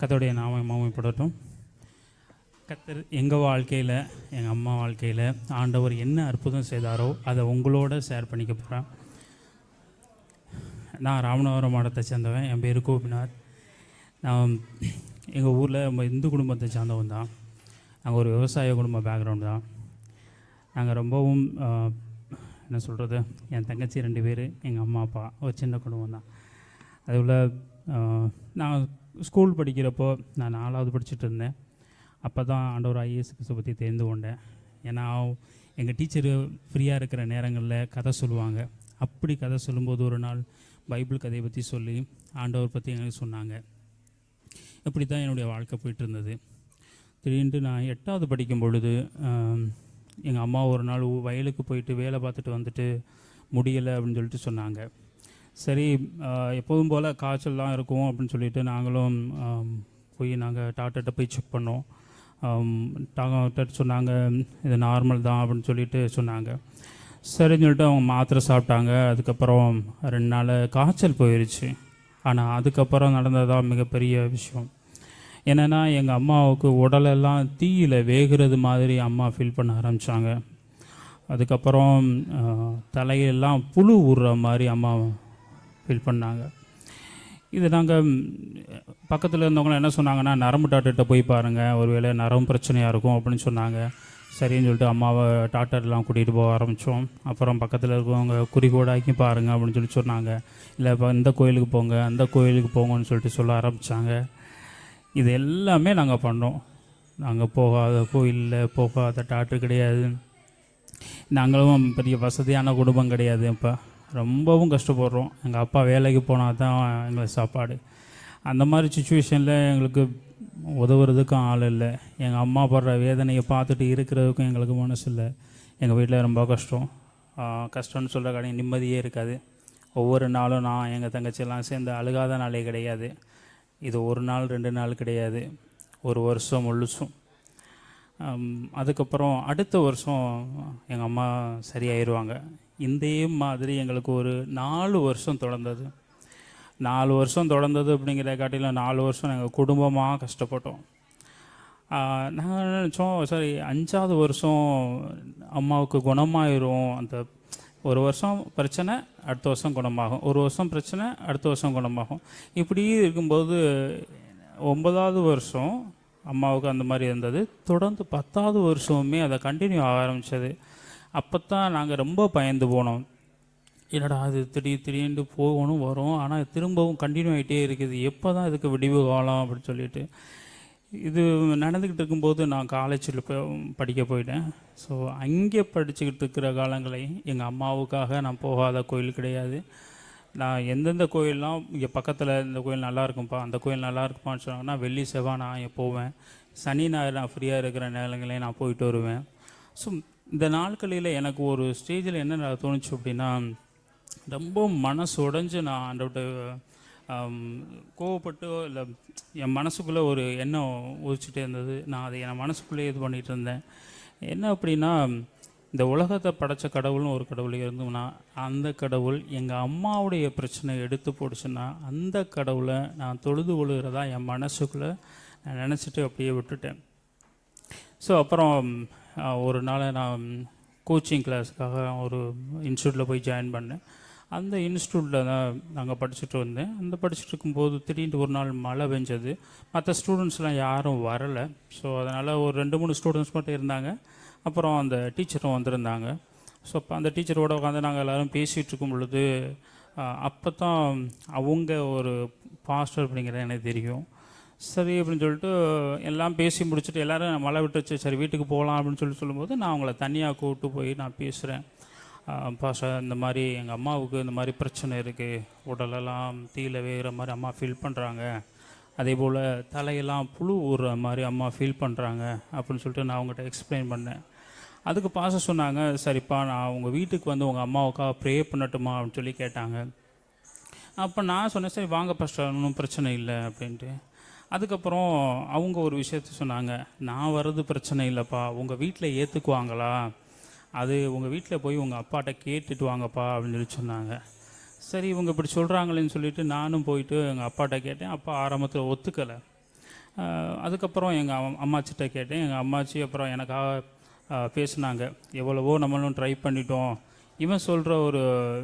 கர்த்தருடைய நாமம் மகிமைப்படட்டும். கர்த்தர் எங்கள் வாழ்க்கையில், எங்கள் அம்மா வாழ்க்கையில் ஆண்டவர் என்ன அற்புதம் செய்தாரோ அதை உங்களோட ஷேர் பண்ணிக்க போகிறேன். நான் ராமநாதபுரம் மாவட்டத்தை சேர்ந்தவன். என் பேர் கோபிநாத். நான் எங்கள் ஊரில் நம்ம இந்து குடும்பத்தை சேர்ந்தவன் தான். நாங்கள் ஒரு விவசாய குடும்ப பேக்ரவுண்டு தான். நாங்கள் ரொம்பவும் என்ன சொல்கிறது, என் தங்கச்சி 2 பேர், எங்கள் அம்மா அப்பா, ஒரு சின்ன குடும்பம் தான். அதுபோல் நான் ஸ்கூல் படிக்கிறப்போ நான் 4வது படிச்சுட்டு இருந்தேன். அப்போ தான் ஆண்டவர் ஐஏஎஸ் பற்றி தெரிந்து கொண்டேன். ஏன்னா எங்கள் டீச்சரு ஃப்ரீயாக இருக்கிற நேரங்களில் கதை சொல்லுவாங்க. அப்படி கதை சொல்லும்போது ஒரு நாள் பைபிள் கதையை பற்றி சொல்லி ஆண்டவர் பற்றி எங்களுக்கு சொன்னாங்க. இப்படி தான் என்னுடைய வாழ்க்கை போயிட்டு இருந்தது. திடீர்னு நான் 8வது படிக்கும் பொழுது எங்கள் அம்மா ஒரு நாள் வயலுக்கு போயிட்டு வேலை பார்த்துட்டு வந்துட்டு முடியலை அப்படின்னு சொல்லிட்டு சொன்னாங்க. சரி, எப்போதும் போல் காய்ச்சல்லாம் இருக்கும் அப்படின்னு சொல்லிட்டு நாங்களும் போய் நாங்கள் டாக்டர்கிட்ட போய் செக் பண்ணோம். டாக்டர் சொன்னாங்க இது நார்மல் தான் அப்படின்னு சொல்லிட்டு சொன்னாங்க. சரின்னு சொல்லிட்டு அவங்க மாத்திரை சாப்பிட்டாங்க. அதுக்கப்புறம் 2 நாள் காய்ச்சல் போயிடுச்சு. ஆனால் அதுக்கப்புறம் நடந்ததான் மிகப்பெரிய விஷயம். என்னென்னா, எங்கள் அம்மாவுக்கு உடலெல்லாம் தீயில் வேகிறது மாதிரி அம்மா ஃபீல் பண்ண ஆரம்பித்தாங்க. அதுக்கப்புறம் தலையெல்லாம் புழு ஊறுற மாதிரி அம்மா ஃபீல் பண்ணாங்க. இது நாங்கள் பக்கத்தில் இருந்தவங்களாம் என்ன சொன்னாங்கன்னா, நரம்பு டாக்டர்கிட்ட போய் பாருங்கள், ஒருவேளை நரம்பு பிரச்சனையாக இருக்கும் அப்படின்னு சொன்னாங்க. சரின்னு சொல்லிட்டு அம்மாவை டாக்டர்லாம் கூட்டிகிட்டு போக ஆரம்பித்தோம். அப்புறம் பக்கத்தில் இருக்கவங்க குறிக்கோடாக்கி பாருங்கள் அப்படின்னு சொல்லி சொன்னாங்க. இல்லை இப்போ இந்த கோயிலுக்கு போங்க, அந்த கோயிலுக்கு போங்கன்னு சொல்லிட்டு சொல்ல ஆரம்பித்தாங்க. இது எல்லாமே நாங்கள் பண்ணோம். நாங்கள் போகாத கோயிலில் போகாத டாக்டர் கிடையாது. நாங்களும் பெரிய வசதியான குடும்பம் கிடையாது. இப்போ ரொம்பவும் கஷ்டப்படுறோம். எங்கள் அப்பா வேலைக்கு போனால் தான் எங்களுக்கு சாப்பாடு. அந்த மாதிரி சுச்சுவேஷனில் எங்களுக்கு உதவுறதுக்கும் ஆள் இல்லை. எங்கள் அம்மா படுற வேதனையை பார்த்துட்டு இருக்கிறதுக்கும் எங்களுக்கு மனசு இல்லை. எங்கள் வீட்டில் ரொம்ப கஷ்டம்னு சொல்கிற கடை நிம்மதியே இருக்காது. ஒவ்வொரு நாளும் நான் எங்கள் தங்கச்சியெல்லாம் சேர்ந்து அழுகாத நாளே கிடையாது. இது 1 நாள் 2 நாள் கிடையாது, 1 வருஷம் முழுசும். அதுக்கப்புறம் அடுத்த வருஷம் எங்கள் அம்மா சரியாயிருவாங்க. இதே மாதிரி எங்களுக்கு ஒரு 4 வருஷம் தொடர்ந்தது. 4 வருஷம் தொடர்ந்தது அப்படிங்கிற காட்டிலும் 4 வருஷம் நாங்கள் குடும்பமாக கஷ்டப்பட்டோம். நாங்கள் நினச்சோம், சரி 5வது வருஷம் அம்மாவுக்கு குணமாயிரும். அந்த 1 வருஷம் பிரச்சனை, அடுத்த வருஷம் குணமாகும், 1 வருஷம் பிரச்சனை, அடுத்த வருஷம் குணமாகும். இப்படி இருக்கும்போது 9வது வருஷம் அம்மாவுக்கு அந்த மாதிரி இருந்தது. தொடர்ந்து 10வது வருஷமுமே அதை கண்டினியூ ஆக ஆரம்பித்தது. அப்போ தான் நாங்கள் ரொம்ப பயந்து போனோம். என்னடா அது திடீர்னு போகணும் வரும், ஆனால் திரும்பவும் கண்டினியூ ஆகிட்டே இருக்குது, எப்போ தான் இதுக்கு விடிவு காலம் அப்படின்னு சொல்லிட்டு. இது நடந்துக்கிட்டு இருக்கும்போது நான் காலேஜில் படிக்க போயிட்டேன். ஸோ அங்கே படிச்சுக்கிட்டு இருக்கிற காலங்களை எங்கள் அம்மாவுக்காக நான் போகாத கோயில் கிடையாது. நான் எந்தெந்த கோயிலெலாம் இங்கே பக்கத்தில் இந்த கோயில் நல்லா இருக்கும்ப்பா, அந்த கோயில் நல்லா இருக்குப்பான்னு சொன்னாங்கன்னா வெள்ளி செவ்வாய் நான் இங்கே போவேன். சனி ஞாயிறு நான் ஃப்ரீயாக இருக்கிற நேரங்களையும் நான் போயிட்டு வருவேன். ஸோ இந்த நாட்களில் எனக்கு ஒரு ஸ்டேஜில் என்ன தோணுச்சு அப்படின்னா, ரொம்ப மனசு உடைஞ்சு நான் ஆண்டவர்கிட்ட கோவப்பட்டு இல்லை, என் மனசுக்குள்ளே ஒரு எண்ணம் உதிச்சுட்டே இருந்தது. நான் அதை என் மனசுக்குள்ளேயே இது பண்ணிகிட்டு இருந்தேன். என்ன அப்படின்னா, இந்த உலகத்தை படைத்த கடவுள்னு ஒரு கடவுள் இருந்தோம்னா, அந்த கடவுள் எங்கள் அம்மாவுடைய பிரச்சனை எடுத்து போடுச்சுன்னா அந்த கடவுளை நான் தொழுது கொள்கிறதா என் மனசுக்குள்ளே நான் நினச்சிட்டு அப்படியே விட்டுட்டேன். ஸோ அப்புறம் ஒரு நாள் நான் கோச்சிங் கிளாஸுக்காக ஒரு இன்ஸ்டியூட்டில் போய் ஜாயின் பண்ணேன். அந்த இன்ஸ்டியூட்டில் தான் நாங்கள் படிச்சுட்டு வந்தேன். அந்த படிச்சுட்டு இருக்கும்போது திடீர்னு ஒரு நாள் மழை பெஞ்சது. மற்ற ஸ்டூடெண்ட்ஸ்லாம் யாரும் வரலை. ஸோ அதனால் ஒரு 2-3 ஸ்டூடெண்ட்ஸ் மட்டும் இருந்தாங்க. அப்புறம் அந்த டீச்சரும் வந்திருந்தாங்க. ஸோ அப்போ அந்த டீச்சரோடு உட்காந்து நாங்கள் எல்லோரும் பேசிகிட்டு இருக்கும் பொழுது அப்போ தான் அவங்க ஒரு பாஸ்டர் அப்படிங்கிறது எனக்கு தெரியும். சரி அப்படின்னு சொல்லிட்டு எல்லாம் பேசி முடிச்சுட்டு எல்லோரும் மழை விட்டுச்சு, சரி வீட்டுக்கு போகலாம் அப்படின்னு சொல்லும்போது நான் அவங்கள தனியாக கூப்பிட்டு போய் நான் பேசுகிறேன். பாஸ்டர், இந்த மாதிரி எங்கள் அம்மாவுக்கு இந்த மாதிரி பிரச்சனை இருக்குது, உடலெல்லாம் தீயில் வேகிற மாதிரி அம்மா ஃபீல் பண்ணுறாங்க, அதே போல் தலையெல்லாம் புழு ஊறுற மாதிரி அம்மா ஃபீல் பண்ணுறாங்க அப்படின்னு சொல்லிட்டு நான் அவங்ககிட்ட எக்ஸ்பிளைன் பண்ணேன். அதுக்கு பாஸ்டர் சொன்னாங்க, சரிப்பா நான் உங்கள் வீட்டுக்கு வந்து உங்கள் அம்மாவுக்காக ப்ரே பண்ணட்டுமா அப்படின்னு சொல்லி கேட்டாங்க. அப்போ நான் சொன்னேன், சரி வாங்க பாஸ்டர், ஒன்றும் பிரச்சனை இல்லை அப்படின்ட்டு. அதுக்கப்புறம் அவங்க ஒரு விஷயத்த சொன்னாங்க, நான் வர்றது பிரச்சனை இல்லைப்பா, உங்கள் வீட்டில் ஏற்றுக்குவாங்களா, அது உங்கள் வீட்டில் போய் உங்கள் அப்பாட்ட கேட்டுட்டு வாங்கப்பா அப்படின்னு சொல்லி சொன்னாங்க. சரி இவங்க இப்படி சொல்கிறாங்களேன்னு சொல்லிவிட்டு நானும் போயிட்டு எங்கள் அப்பாட்ட கேட்டேன். அப்பா ஆரம்பத்தில் ஒத்துக்கலை. அதுக்கப்புறம் எங்கள் அம்மாச்சிட்ட கேட்டேன். எங்கள் அம்மாச்சி அப்புறம் எனக்காக பேசுனாங்க. எவ்வளவோ நம்மளும் ட்ரை பண்ணிட்டோம், இவன் சொல்கிற ஒரு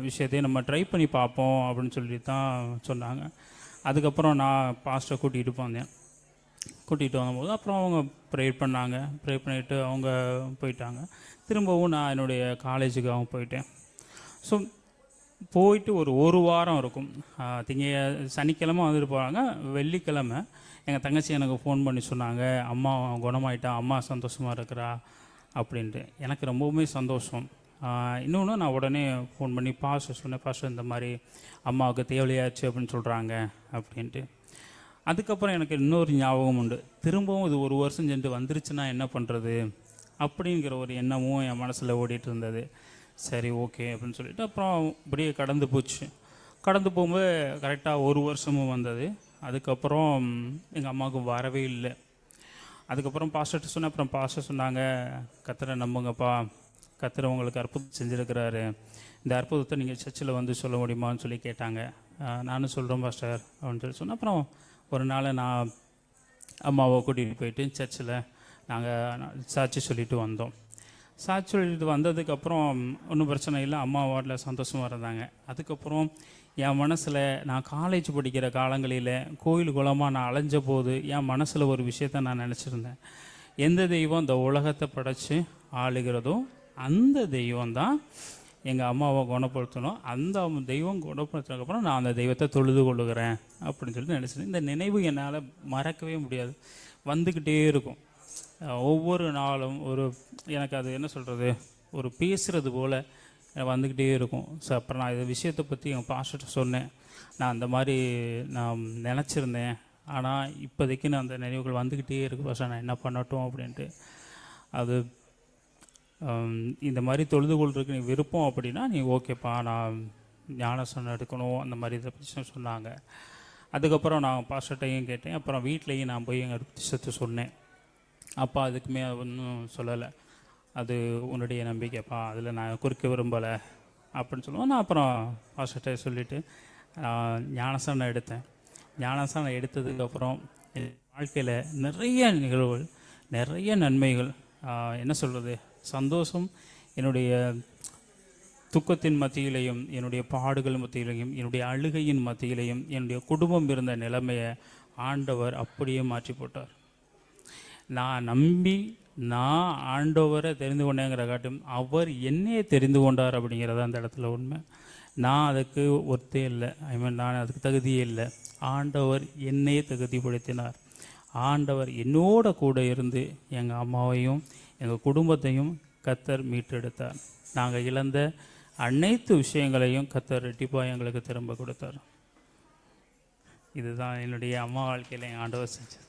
விஷயத்தையும் நம்ம ட்ரை பண்ணி பார்ப்போம் அப்படின்னு சொல்லி தான் சொன்னாங்க. அதுக்கப்புறம் நான் பாஸ்டரை கூட்டிகிட்டு வந்தபோது அப்புறம் அவங்க ப்ரேயர் பண்ணாங்க. ப்ரேயர் பண்ணிவிட்டு அவங்க போயிட்டாங்க. திரும்பவும் நான் என்னுடைய காலேஜுக்கு அவங்க போயிட்டேன். ஸோ போயிட்டு ஒரு வாரம் இருக்கும். சனிக்கிழமை வந்துட்டு போகிறாங்க. வெள்ளிக்கிழமை எங்கள் தங்கச்சி எனக்கு ஃபோன் பண்ணி சொன்னாங்க, அம்மா குணமாயிட்டா, அம்மா சந்தோஷமாக இருக்கிறா அப்படின்ட்டு. எனக்கு ரொம்பவுமே சந்தோஷம். இன்னொன்று நான் உடனே ஃபோன் பண்ணி பாஸ்டர் சொன்னேன், பாஸ்டர் இந்த மாதிரி அம்மாவுக்கு தேவையாச்சு அப்படின்னு சொல்கிறாங்க அப்படின்ட்டு. அதுக்கப்புறம் எனக்கு இன்னொரு ஞாபகம் உண்டு. திரும்பவும் இது 1 வருஷம் சென்று வந்துருச்சுன்னா என்ன பண்ணுறது அப்படிங்கிற ஒரு எண்ணமும் என் மனசில் ஓடிட்டு இருந்தது. சரி ஓகே அப்படின்னு சொல்லிவிட்டு அப்புறம் இப்படியே கடந்து போச்சு. கடந்து போகும்போது கரெக்டாக 1 வருஷமும் வந்தது. அதுக்கப்புறம் எங்கள் அம்மாவுக்கு வரவே இல்லை. அதுக்கப்புறம் பாஸ்டர்கிட்ட சொன்னேன். அப்புறம் பாஸ்டர் சொன்னாங்க, கர்த்தரை நம்புங்கப்பா, கர்த்தர் உங்களுக்கு அற்புதம் செஞ்சுருக்கிறாரு, இந்த அற்புதத்தை நீங்கள் சர்ச்சில் வந்து சொல்ல முடியுமான்னு சொல்லி கேட்டாங்க. நானும் சொல்கிறேன் பாஸ்டர் அப்படின்னு சொல்லி சொன்னேன். அப்புறம் ஒரு நாள் நான் அம்மாவை கூட்டிகிட்டு போயிட்டு சர்ச்சில் நாங்கள் சாட்சி சொல்லிட்டு வந்தோம். சாட்சி சொல்லிட்டு வந்ததுக்கப்புறம் ஒன்றும் பிரச்சனை இல்லை, அம்மா வாட்டில் சந்தோஷமாக இருந்தாங்க. அதுக்கப்புறம் என் மனசில் நான் காலேஜ் படிக்கிற காலங்களில் கோயில் குளமாக நான் அலைஞ்ச போது என் மனசில் ஒரு விஷயத்த நான் நினச்சிருந்தேன். எந்த தெய்வம் இந்த உலகத்தை படைத்து ஆளுகிறதோ அந்த தெய்வம் தான் எங்கள் அம்மாவை குணப்படுத்தணும். அந்த தெய்வம் குணப்படுத்தினதுக்கப்புறம் நான் அந்த தெய்வத்தை தொழுது கொள்ளுகிறேன் அப்படின்னு சொல்லிட்டு நினச்சிருந்தேன். இந்த நினைவு என்னால் மறக்கவே முடியாது, வந்துக்கிட்டே இருக்கும். ஒவ்வொரு நாளும் எனக்கு அது என்ன சொல்கிறது, ஒரு பேசுகிறது போல் வந்துக்கிட்டே இருக்கும். ஸோ அப்புறம் நான் இந்த விஷயத்தை பற்றி எங்கள் பாஸ்டர்கிட்ட சொன்னேன். நான் அந்த மாதிரி நான் நினச்சிருந்தேன், ஆனால் இப்போதைக்கு நான் அந்த நினைவுகள் வந்துக்கிட்டே இருக்கு பாஸ்டர், நான் என்ன பண்ணட்டும் அப்படின்ட்டு. அது இந்த மாதிரி தொழுது கொள்றதுக்கு நீ விருப்பம் அப்படின்னா நீ ஓகேப்பா, நான் ஞானஸ்நானம் எடுக்கணும் அந்த மாதிரி இதை பற்றி சொன்னாங்க. அதுக்கப்புறம் நான் பாஸ்டர்கிட்டையும் கேட்டேன். அப்புறம் வீட்லேயும் நான் போய் எங்கள் விஷயத்தை சொன்னேன். அப்பா அதுக்குமே ஒன்றும் சொல்லலை, அது உன்னுடைய நம்பிக்கைப்பா, அதில் நான் குறுக்க விரும்பலை அப்படின்னு சொல்லுவேன். நான் அப்புறம் பாஸ்டர்கிட்ட சொல்லிவிட்டு ஞானஸ்நானம் எடுத்தேன். ஞானஸ்நானம் எடுத்ததுக்கப்புறம் என் வாழ்க்கையில் நிறைய நிகழ்வுகள், நிறைய நன்மைகள், என்ன சொல்கிறது, சந்தோஷம், என்னுடைய துக்கத்தின் மத்தியிலையும், என்னுடைய பாடுகள் மத்தியிலையும், என்னுடைய அழுகையின் மத்தியிலையும் என்னுடைய குடும்பம் இருந்த நிலைமையை ஆண்டவர் அப்படியே மாற்றி போட்டார். நான் நம்பி நான் ஆண்டவரை தெரிந்து கொண்டேங்கிற காட்டும் அவர் என்னையே தெரிந்து கொண்டார் அப்படிங்கிறத அந்த இடத்துல உண்மை. நான் அதுக்கு ஒர்த்தே இல்லை, நான் அதுக்கு தகுதியே இல்லை. ஆண்டவர் என்னையே தகுதிப்படுத்தினார். ஆண்டவர் என்னோட கூட இருந்து எங்கள் அம்மாவையும் எங்கள் குடும்பத்தையும் கர்த்தர் மீட்டெடுத்தார். நாங்கள் இழந்த அனைத்து விஷயங்களையும் கர்த்தர் ரெட்டிப்பாக எங்களுக்கு திரும்ப கொடுத்தார். இதுதான் என்னுடைய அம்மா வாழ்க்கையில் என் ஆண்டவர் செஞ்சது.